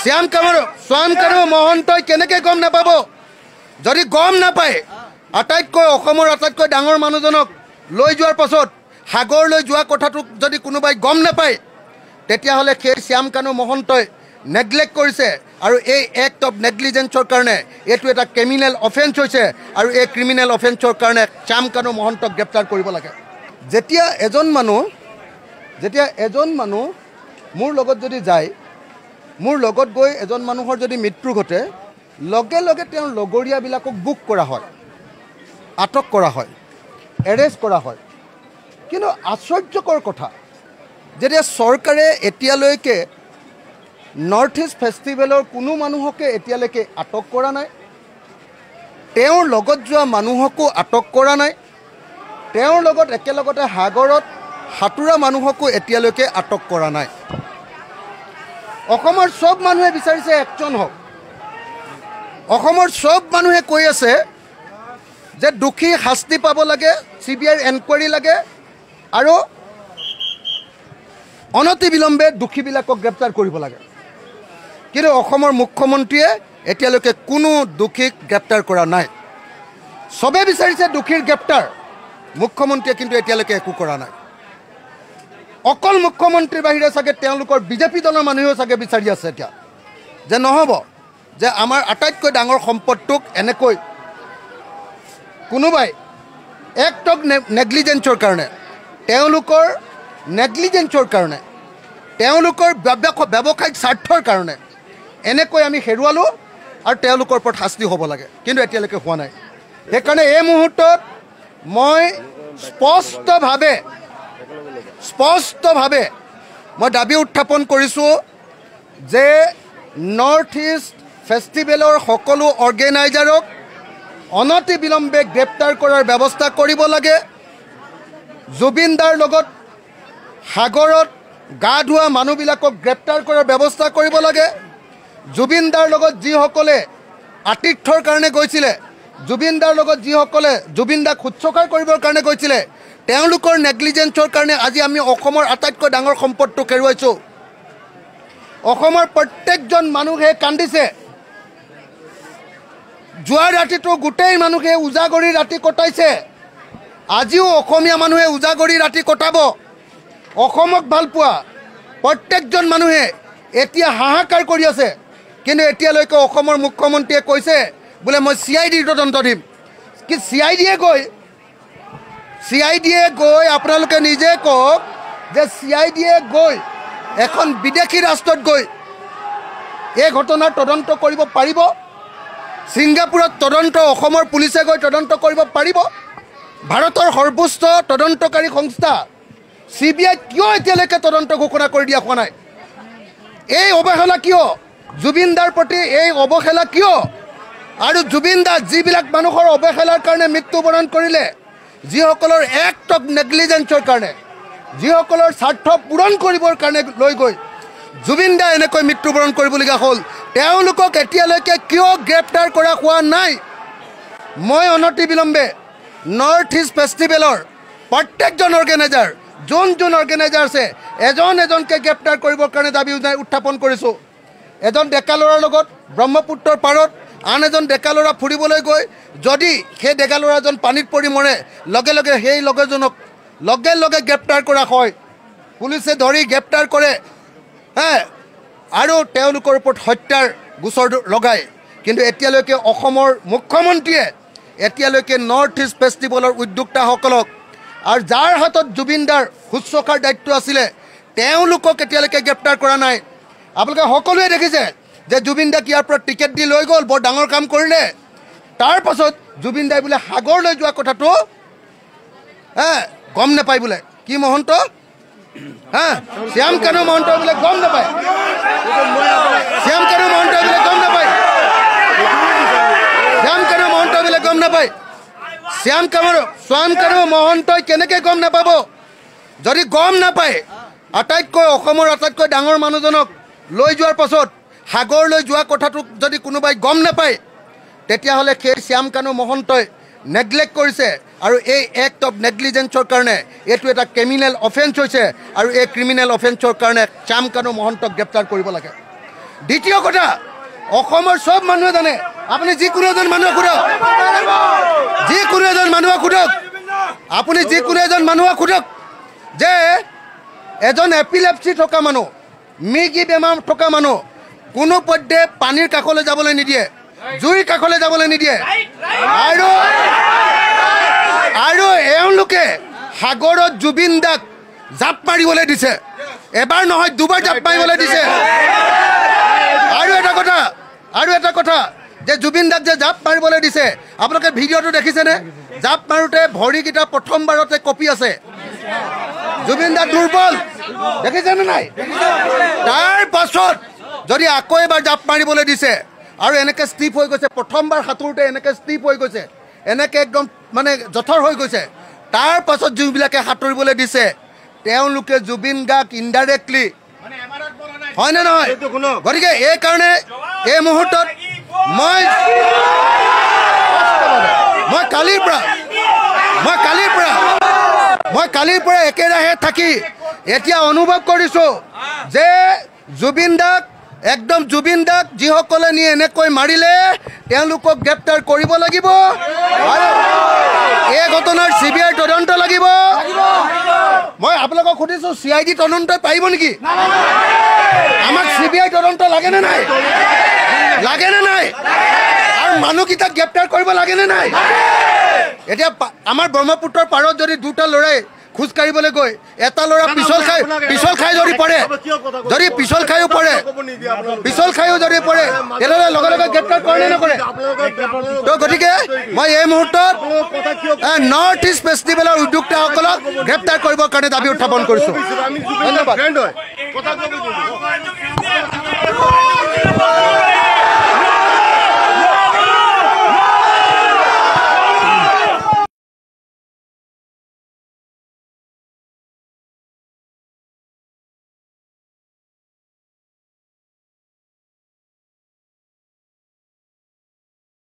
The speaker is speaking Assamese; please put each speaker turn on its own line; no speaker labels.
শ্যাম কানু মহন্তই কেনেকৈ গম নাপাব যদি গম নাপায় আটাইতকৈ ডাঙৰ মানুহজনক লৈ যোৱাৰ পাছত সাগৰলৈ যোৱা কথাটো যদি কোনোবাই গম নাপায় তেতিয়াহ'লে সেই শ্যাম কানু মহন্তই নেগলেক্ট কৰিছে আৰু এই এক্ট অফ নেগলিজেন্সৰ কাৰণে এইটো এটা ক্ৰিমিনেল অফেন্স হৈছে আৰু এই ক্ৰিমিনেল অফেন্সৰ কাৰণে শ্যাম কানু মহন্তক গ্ৰেপ্তাৰ কৰিব লাগে যেতিয়া এজন মানুহ মোৰ লগত যদি যায় মোৰ লগত গৈ এজন মানুহৰ যদি মৃত্যু ঘটে লগে লগে তেওঁৰ লগৰীয়াবিলাকক বুক কৰা হয় আটক কৰা হয় এৰেষ্ট কৰা হয় কিন্তু আশ্চৰ্যকৰ কথা যেতিয়া চৰকাৰে এতিয়ালৈকে নৰ্থ ইষ্ট ফেষ্টিভেলৰ কোনো মানুহকে এতিয়ালৈকে আটক কৰা নাই তেওঁৰ লগত যোৱা মানুহকো আটক কৰা নাই তেওঁৰ লগত একেলগতে সাগৰত সাঁতোৰা মানুহকো এতিয়ালৈকে আটক কৰা নাই অসমৰ সব মানুহে বিচাৰিছে একচন হওক অসমৰ সব মানুহে কৈ আছে যে দুখী শাস্তি পাব লাগে CBI এনকুৱাৰী লাগে আৰু অনতি বিলম্বে দুখীবিলাকক গ্ৰেপ্তাৰ কৰিব লাগে কিন্তু অসমৰ মুখ্যমন্ত্ৰীয়ে এতিয়ালৈকে কোনো দুখীক গ্ৰেপ্তাৰ কৰা নাই সবে বিচাৰিছে দুখীৰ গ্ৰেপ্তাৰ মুখ্যমন্ত্ৰীয়ে কিন্তু এতিয়ালৈকে একো কৰা নাই অকল মুখ্যমন্ত্ৰীৰ বাহিৰে চাগে তেওঁলোকৰ বিজেপি দলৰ মানুহেও চাগে বিচাৰি আছে এতিয়া যে নহ'ব যে আমাৰ আটাইতকৈ ডাঙৰ সম্পদটোক এনেকৈ কোনোবাই এক্ট অফ নেগলিজেন্সৰ কাৰণে তেওঁলোকৰ নেগলিজেন্সৰ কাৰণে তেওঁলোকৰ ব্যৱসায়িক স্বাৰ্থৰ কাৰণে এনেকৈ আমি হেৰুৱালোঁ আৰু তেওঁলোকৰ ওপৰত শাস্তি হ'ব লাগে কিন্তু এতিয়ালৈকে হোৱা নাই সেইকাৰণে এই মুহূৰ্তত মই স্পষ্টভাৱে মই দাবী উত্থাপন কৰিছোঁ যে নৰ্থ ইষ্ট ফেষ্টিভেলৰ সকলো অৰ্গেনাইজাৰক অনতি বিলম্বে গ্ৰেপ্তাৰ কৰাৰ ব্যৱস্থা কৰিব লাগে জুবিন দাৰ লগত সাগৰত গা ধোৱা মানুহবিলাকক গ্ৰেপ্তাৰ কৰাৰ ব্যৱস্থা কৰিব লাগে জুবিন দাৰ লগত যিসকলে আতিথ্যৰ কাৰণে গৈছিলে জুবিন দাৰ লগত যিসকলে জুবিন দাক শুশ্ৰূষা কৰিবৰ কাৰণে গৈছিলে তেওঁলোকৰ নেগলিজেন্সৰ কাৰণে আজি আমি অসমৰ আটাইতকৈ ডাঙৰ সম্পদটো হেৰুৱাইছোঁ অসমৰ প্ৰত্যেকজন মানুহে কান্দিছে যোৱা ৰাতিটো গোটেই মানুহে উজাগৰি ৰাতি কটাইছে আজিও অসমীয়া মানুহে উজাগৰি ৰাতি কটাব অসমক ভাল পোৱা প্ৰত্যেকজন মানুহে এতিয়া হাহাকাৰ কৰি আছে কিন্তু এতিয়ালৈকে অসমৰ মুখ্যমন্ত্ৰীয়ে কৈছে বোলে মই CIDৰ তদন্ত দিম কি CIDয়ে গৈ আপোনালোকে নিজে কওক যে CIDয়ে গৈ এখন বিদেশী ৰাষ্ট্ৰত গৈ এই ঘটনাৰ তদন্ত কৰিব পাৰিব ছিংগাপুৰত তদন্ত অসমৰ পুলিচে গৈ তদন্ত কৰিব পাৰিব ভাৰতৰ সৰ্বোচ্চ তদন্তকাৰী সংস্থা CBI কিয় এতিয়ালৈকে তদন্ত ঘোষণা কৰি দিয়া হোৱা নাই এই অৱহেলা কিয় জুবিন দাৰ প্ৰতি এই অৱহেলা কিয় আৰু জুবিন দা যিবিলাক মানুহৰ অৱহেলাৰ কাৰণে মৃত্যুবৰণ কৰিলে যিসকলৰ এক্ট অফ নেগলিজেন্সৰ কাৰণে যিসকলৰ স্বাৰ্থ পূৰণ কৰিবৰ কাৰণে লৈ গৈ জুবিন দা এনেকৈ মৃত্যুবৰণ কৰিবলগীয়া হ'ল তেওঁলোকক এতিয়ালৈকে কিয় গ্ৰেপ্তাৰ কৰা হোৱা নাই মই অনতি বিলম্বে নৰ্থ ইষ্ট ফেষ্টিভেলৰ প্ৰত্যেকজন অৰ্গেনাইজাৰ যোন অৰ্গেনাইজাৰ আছে এজনকৈ গ্ৰেপ্তাৰ কৰিবৰ কাৰণে দাবী উত্থাপন কৰিছোঁ এজন ডেকা ল'ৰাৰ লগত ব্ৰহ্মপুত্ৰৰ পাৰত আন এজন ডেকা ল'ৰা ফুৰিবলৈ গৈ যদি সেই ডেকা ল'ৰাজন পানীত পৰি মৰে লগে লগে সেই লগৰজনক লগে লগে গ্ৰেপ্তাৰ কৰা হয় পুলিচে ধৰি গ্ৰেপ্তাৰ কৰে আৰু তেওঁলোকৰ ওপৰত হত্যাৰ গোচৰ লগায় কিন্তু এতিয়ালৈকে অসমৰ মুখ্যমন্ত্ৰীয়ে এতিয়ালৈকে নৰ্থ ইষ্ট ফেষ্টিভেলৰ উদ্যোক্তাসকলক আৰু যাৰ হাতত জুবিন দাৰ শুশ্ৰূষাৰ দায়িত্ব আছিলে তেওঁলোকক এতিয়ালৈকে গ্ৰেপ্তাৰ কৰা নাই আপোনালোকে সকলোৱে দেখিছে যে জুবিন দাক ইয়াৰ পৰা টিকেট দি লৈ গ'ল বৰ ডাঙৰ কাম কৰিলে তাৰ পাছত জুবিন দাই বোলে সাগৰলৈ যোৱা কথাটো গম নাপায় বোলে কি মহন্ত শ্যাম কানু মহন্ত বোলে গম নাপায় শ্যাম কানু মহন্ত বোলে গম নাপায় শ্যাম কানু মহন্তই কেনেকৈ গম নাপাব যদি গম নাপায় অসমৰ আটাইতকৈ ডাঙৰ মানুহজনক লৈ যোৱাৰ পাছত সাগৰলৈ যোৱা কথাটো যদি কোনোবাই গম নাপায় তেতিয়াহ'লে সেই শ্যাম কানু মহন্তই নেগলেক্ট কৰিছে আৰু এই এক্ট অফ নেগলিজেন্সৰ কাৰণে এইটো এটা ক্ৰিমিনেল অফেন্স হৈছে আৰু এই ক্ৰিমিনেল অফেন্সৰ কাৰণে শ্যাম কানু মহন্তক গ্ৰেপ্তাৰ কৰিব লাগে দ্বিতীয় কথা অসমৰ সব মানুহে জানে আপুনি যিকোনো এজন মানুহক সোধক যিকোনো এজন মানুহক সোধক আপুনি যিকোনো এজন মানুহক সোধক যে এজন এপিলেপসি থকা মানুহ মিৰ্গী বেমাৰ থকা মানুহ কোনো পধ্যে পানীৰ কাষলৈ যাবলৈ নিদিয়ে জুইৰ কাষলৈ যাবলৈ নিদিয়ে আৰু এওঁলোকে সাগৰত জুবিন দাক জাপ মাৰিবলৈ দিছে এবাৰ নহয় দুবাৰ জাপ মাৰিবলৈ দিছে আৰু এটা কথা যে জুবিন দাক যে জাপ মাৰিবলৈ দিছে আপোনালোকে ভিডিঅ'টো দেখিছেনে জাপ মাৰোঁতে ভৰিকেইটা প্ৰথমবাৰতে কপি আছে জুবিন দা দুৰ্বল দেখিছেনে নাই তাৰ পাছত যদি আকৌ এবাৰ জাপ মাৰিবলৈ দিছে আৰু এনেকৈ ষ্টিপ হৈ গৈছে প্ৰথমবাৰ সাঁতোৰোতে এনেকৈ ষ্টিপ হৈ গৈছে এনেকৈ একদম মানে জঠৰ হৈ গৈছে তাৰ পাছত যিবিলাকে সাঁতুৰিবলৈ দিছে তেওঁলোকে জুবিন গাক ইনডাইৰেক্টলি হয় নে নহয় গতিকে এই কাৰণে এই মুহূৰ্তত মই কালিৰ পৰা একেৰাহে থাকি এতিয়া অনুভৱ কৰিছোঁ যে জুবিন দাক যিসকলে নি এনেকৈ মাৰিলে তেওঁলোকক গ্ৰেপ্তাৰ কৰিব লাগিব আৰু এই ঘটনাৰ CBI তদন্ত লাগিব মই আপোনালোকক সুধিছোঁ CID তদন্ত পাৰিব নেকি আমাক CBI তদন্ত লাগেনে নাই আৰু মানুহকেইটাক গ্ৰেপ্তাৰ কৰিব লাগেনে নাই এতিয়া আমাৰ ব্ৰহ্মপুত্ৰৰ পাৰত যদি দুটা ল'ৰাই খোজ কাঢ়িবলৈ গৈ এটা ল'ৰা পিছল খাই যদি পৰে তেনেহ'লে লগে লগে গ্ৰেপ্তাৰ কৰে নে নকৰে তো গতিকে মই এই মুহূৰ্তত নৰ্থ ইষ্ট ফেষ্টিভেলৰ উদ্যোক্তাসকলক গ্ৰেপ্তাৰ কৰিবৰ কাৰণে দাবী উত্থাপন কৰিছোঁ ধন্যবাদ